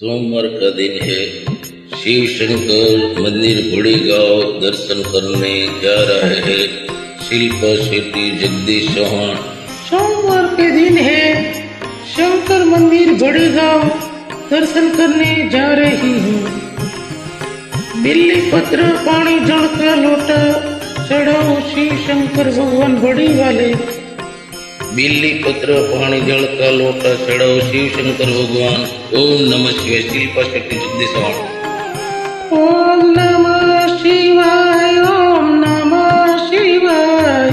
सोमवार का दिन है। शिव शंकर मंदिर बड़ी गांव दर्शन करने जा रहे हैं शिल्पा शेट्टी जगदीश चौहान। सोमवार के दिन है। शंकर मंदिर बड़ी गांव दर्शन करने जा रही हूँ। बिल्ली पत्र पानी जल का लोटा चढ़ाओ शिव शंकर भगवान बड़ी वाले। बिल्ली पत्र पानी जल का लोटा चढ़ाओ शिव शंकर भगवान। ओम नमः शिवाय। शिल्पा शेट्टी जगदीश चौहान। ओम नमः शिवाय, ओम नमः शिवाय,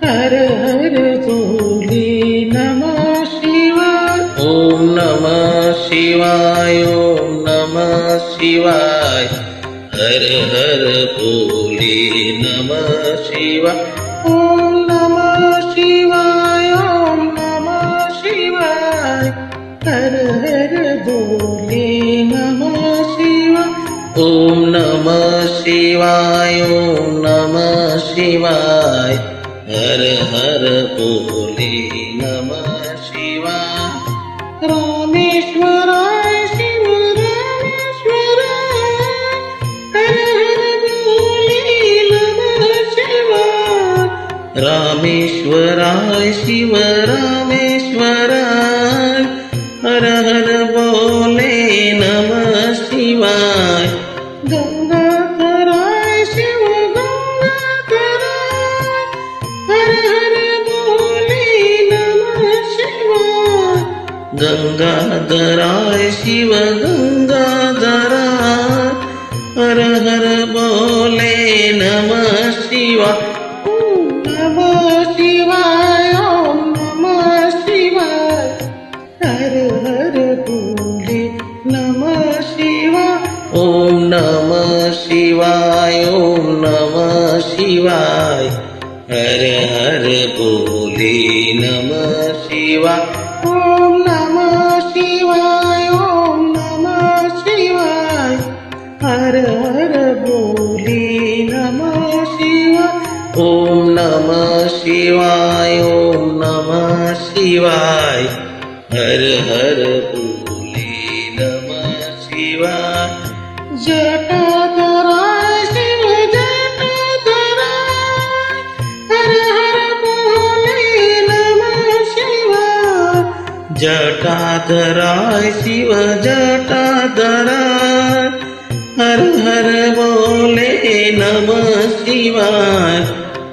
हर हर बोले नमः शिवाय। ओम नमः शिवाय, ओम नमः शिवाय, हर हर बोले नमः शिवाय। ओम नमः शिवाय, ओम नमः शिवाय, हर हर बोले नमः शिवाय। ओम नमः शिवाय, ओम नमः शिवाय, हर हर बोले नमः शिवाय। रामेश्वराय शिव रामेश्वराय, हर हर बोले नमः शिवाय। रामेश्वराय शिव रामेश्वराय, हर हर बोले नमः शिवाय। गंगाधराय शिव गंगाधराय, हर हर बोले नमः शिवाय। गंगाधराय शिव गंगाधराय, हर हर बोले नमः शिवाय। ओम नमः शिवाय, ओम नमः शिवाय, हर हर बोले नमः शिवाय। ओम नमः शिवाय, ओम नमः शिवाय, हर हर बोले नमः शिवाय। ओम नमः शिवाय, ओम नमः शिवाय, हर हर बोले नमः शिवाय। ओम नमः शिवाय, ओम नमः शिवाय, हर हर बोले नमः शिवाय। जटाधराय शिव जटाधराय, हर हर बोले नमः शिवाय। जटाधराय शिव जटाधराय, हर हर बोले नमः शिवाय।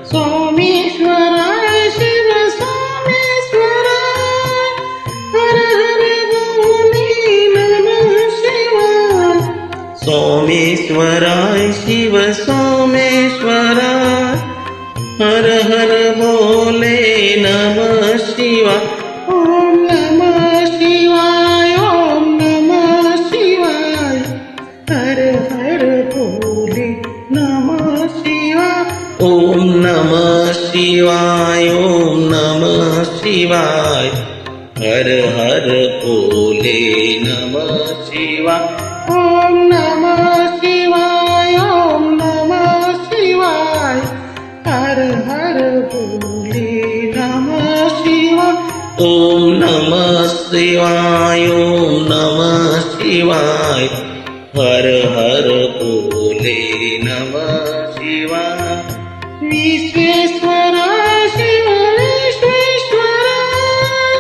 सोमेश्वराय शिव सोमेश्वराय, हर हर बोले नमः शिवाय। सोमेश्वराय शिव सोमेश्वराय, हर हर बोले नमः शिवाय। ओम नमः शिवाय, ओम नमः शिवाय, हर हर बोले नमः शिवाय। ओम नमः शिवाय, ओम नमः शिवाय, हर हर बोले नमः शिवाय। ओम नमः शिवाय, ओम नमः शिवाय, हर हर बोले नमः शिवाय। ओम नमः शिवाय, ओम नमः शिवाय, हर हर बोले नमः शिवाय। विश्वेश्वराय शिव विश्वेश्वराय,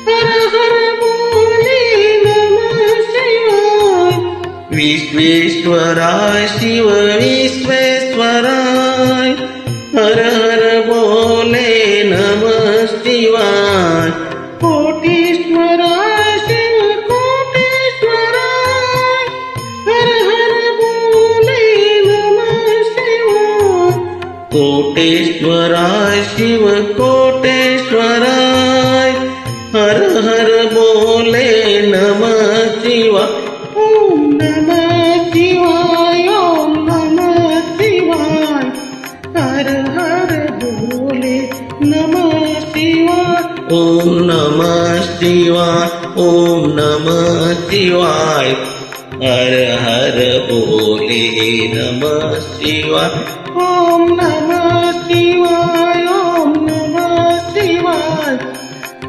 हर हर बोले नमः शिवाय। विश्वेश्वराय शिव विश्वेश्वराय, हर हर बोले नमः शिवाय। कोटेश्वराय शिव कोटेश्वराय, हर हर बोले नमः शिवाय। कोटेश्वराय शिव कोटेश्वराय, हर हर बोले नमः शिवाय। ओम नमः शिवाय, ओम नमः शिवाय, हर हर बोले नमः शिवाय। ओम नमः शिवाय, ओम नमः शिवाय, हर हर बोले नमः शिवाय। ओम नमः शिवाय, ओम नमः शिवाय,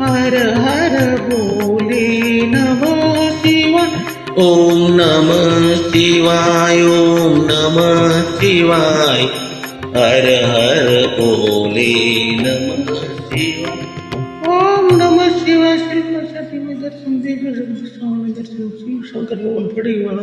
हर हर बोले नमः शिवाय। ओम नमः शिवाय, ओम नमः शिवाय, हर हर भोले नमः शिवाय. ओम नमः शिवाय. शिल्पासाठी मी दर्शन देव जगदीश स्वामी दर्शन शिव शंकर भगवान पडेवाळा.